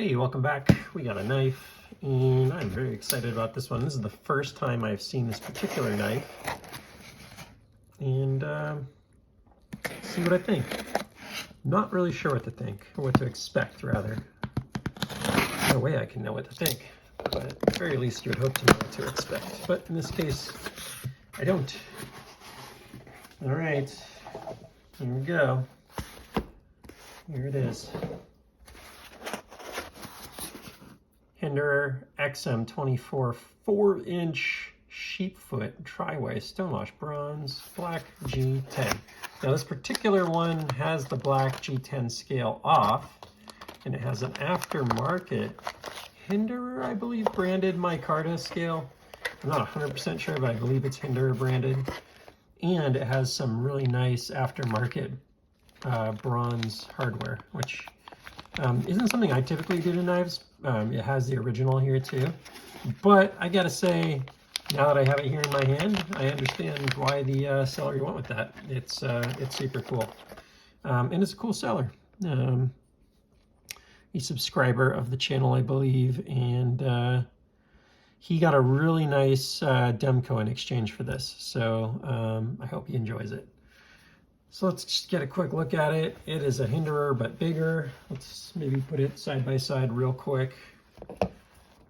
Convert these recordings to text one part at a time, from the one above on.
Hey, welcome back. We got a knife, and I'm very excited about this one. This is the first time I've seen this particular knife, and see what I think. Not really sure what to think, or what to expect, rather. No way I can know what to think, but at the very least you would hope to know what to expect. But in this case, I don't. All right, here we go. Here it is. Hinderer XM-24 4-inch Sheepsfoot tri-way stonewash bronze black G10. Now this particular one has the black G10 scale off, and it has an aftermarket Hinderer, I believe, branded micarta scale. I'm not 100% sure, but I believe it's Hinderer branded. And it has some really nice aftermarket bronze hardware, which isn't something I typically do to knives. It has the original here too, but I gotta say, now that I have it here in my hand, I understand why the seller went with that. It's super cool, and it's a cool seller. A subscriber of the channel, I believe, and he got a really nice Demco in exchange for this, so I hope he enjoys it. So let's just get a quick look at it. It is a Hinderer, but bigger. Let's maybe put it side by side real quick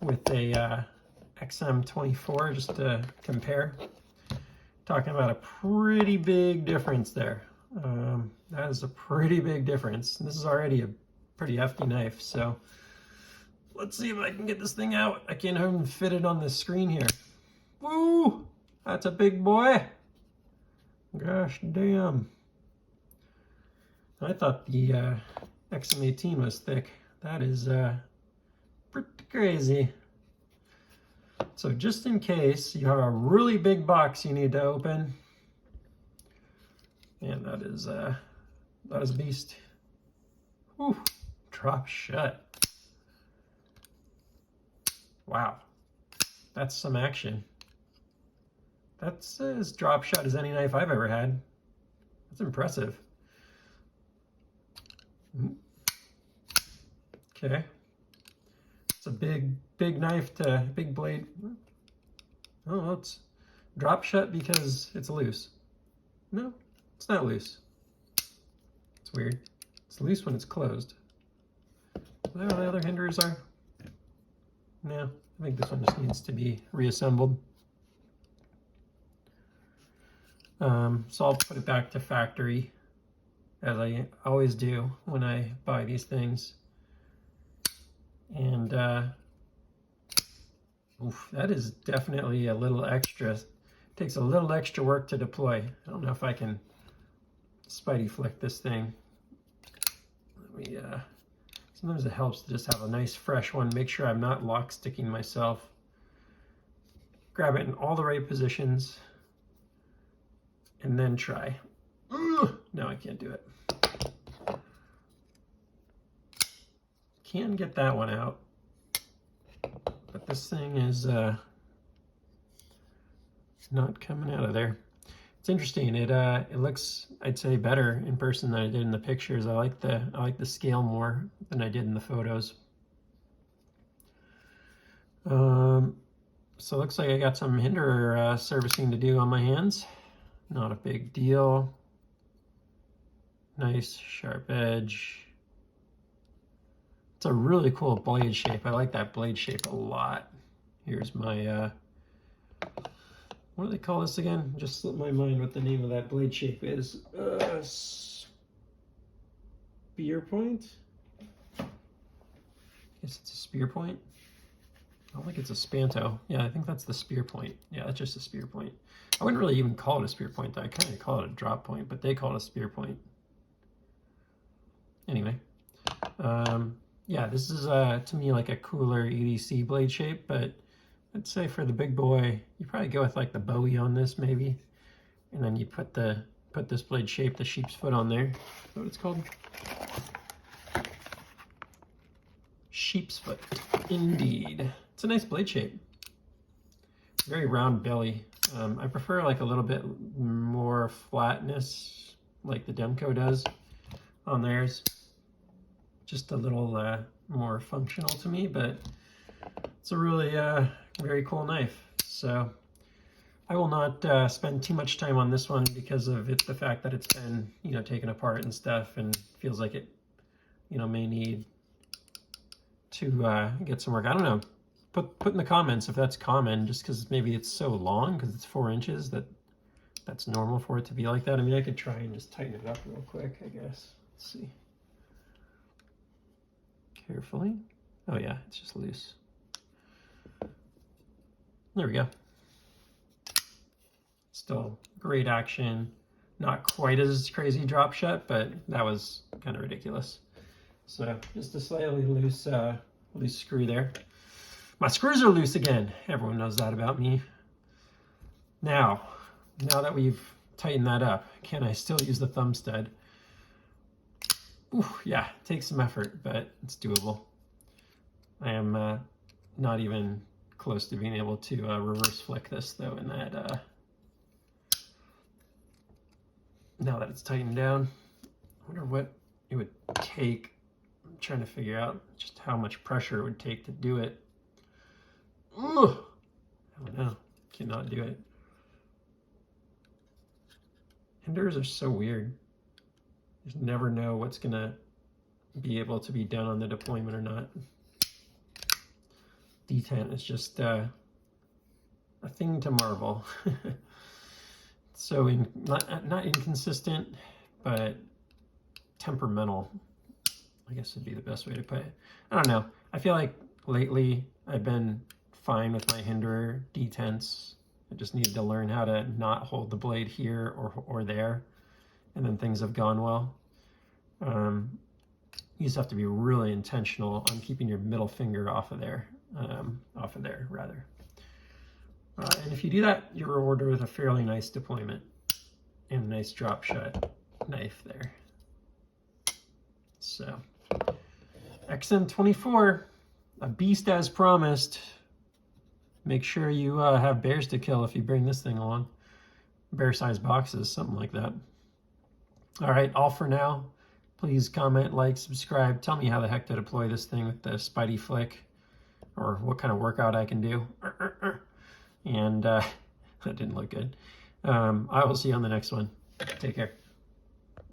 with a XM-24 just to compare. Talking about a pretty big difference there. That is a pretty big difference. This is already a pretty hefty knife, so let's see if I can get this thing out. I can't even fit it on the screen here. Woo! That's a big boy. Gosh damn. I thought the XM-18 was thick. That is pretty crazy. So just in case you have a really big box you need to open, and that is a beast. Whew, drop shut. Wow, that's some action. That's as drop shot as any knife I've ever had. That's impressive. Okay. It's a big knife to big blade. Oh, it's drop shut because it's loose. No, it's not loose. It's weird. It's loose when it's closed. Is that how the other Hinderers are? No, I think this one just needs to be reassembled. So I'll put it back to factory, as I always do when I buy these things. And oof, that is definitely a little extra. Takes a little extra work to deploy. I don't know if I can Spidey flick this thing. Let me, sometimes it helps to just have a nice fresh one. Make sure I'm not lock sticking myself. Grab it in all the right positions, and then try. No, I can't do it. Can get that one out, but this thing is not coming out of there. It's interesting. It looks, I'd say, better in person than I did in the pictures. I like the scale more than I did in the photos. So it looks like I got some Hinderer servicing to do on my hands. Not a big deal. Nice sharp edge. It's a really cool blade shape. I like that blade shape a lot. Here's my, what do they call this again? Just slipped my mind what the name of that blade shape is. Spear point? I guess it's a spear point. I don't think it's a spanto. Yeah, I think that's the spear point. Yeah, that's just a spear point. I wouldn't really even call it a spear point. I kind of call it a drop point, but they call it a spear point. Anyway, yeah, this is to me like a cooler EDC blade shape, but I'd say for the big boy, you probably go with like the Bowie on this maybe, and then you put this blade shape, the Sheepsfoot, on there. Is that what it's called? Sheepsfoot, indeed. It's a nice blade shape. Very round belly. I prefer like a little bit more flatness, like the Demco does on theirs. Just a little more functional to me, but it's a really very cool knife. So I will not spend too much time on this one because of the fact that it's been, you know, taken apart and stuff, and feels like it, you know, may need to get some work. I don't know. Put in the comments if that's common, just because maybe it's so long, because it's 4 inches, that's normal for it to be like that. I mean, I could try and just tighten it up real quick, I guess. Let's see. Carefully. Oh yeah, it's just loose. There we go. Still great action. Not quite as crazy drop shot, but that was kind of ridiculous. So just a slightly loose screw there. My screws are loose again. Everyone knows that about me. Now that we've tightened that up, can I still use the thumb stud? Ooh, yeah, it takes some effort, but it's doable. I am not even close to being able to reverse flick this though in that, now that it's tightened down. I wonder what it would take. I'm trying to figure out just how much pressure it would take to do it. Ugh. I don't know, cannot do it. Hinderers are so weird. You just never know what's gonna be able to be done on the deployment or not. Detent is just a thing to marvel. So not inconsistent, but temperamental, I guess would be the best way to put it. I don't know. I feel like lately I've been fine with my Hinderer detents. I just needed to learn how to not hold the blade here or there, and then things have gone well. You just have to be really intentional on keeping your middle finger off of there, rather. And if you do that, you're rewarded with a fairly nice deployment and a nice drop shot knife there. So, XM-24, a beast as promised. Make sure you have bears to kill if you bring this thing along. Bear-sized boxes, something like that. All right, all for now. Please comment, like, subscribe. Tell me how the heck to deploy this thing with the Spidey flick, or what kind of workout I can do. And that didn't look good. I will see you on the next one. Take care.